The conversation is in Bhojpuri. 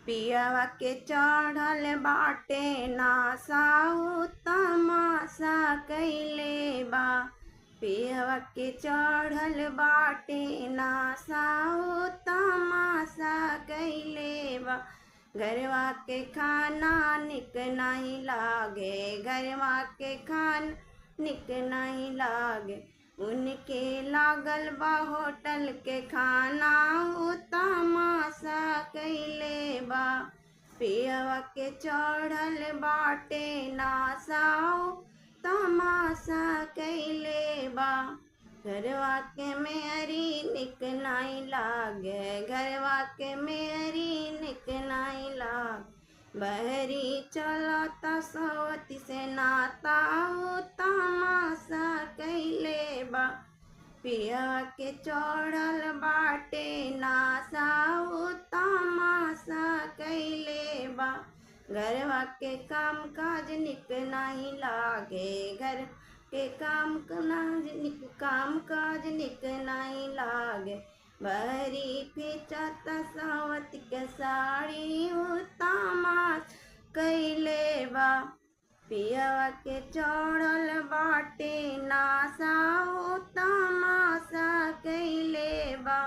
पियवा के चढ़ल बाटे नासाऊ तमाशा कइले बा। पियवा के चढ़ल बाटे नासाऊ तमाशा कइले बा। घरवा के खाना निक नहीं लागे, घरवा के खाना निक नहीं लागे। उनके लागल बा होटल के खाना उ तमाशा कइले बा। पियवा के चढ़ल बाटे नासाऊ तमाशा कइले बा। घरवा के मेरी निक नहीं लागे, घरवा के मेरी निक नहीं लागे। बहरी चलता सवती से नाता उ तमाशा कइले बा। पियवा के चढ़ल बाटे नासाऊ तमाशा कइले बा। घरवा के काम काज निक नहीं लागे, घर के काम काज निक नहीं लागे। बहरी फेंचत सवती के साड़ी उ तमाशा कइले बा। पियवा के चढ़ल बाटे नासाऊ तमाशा कइले बा।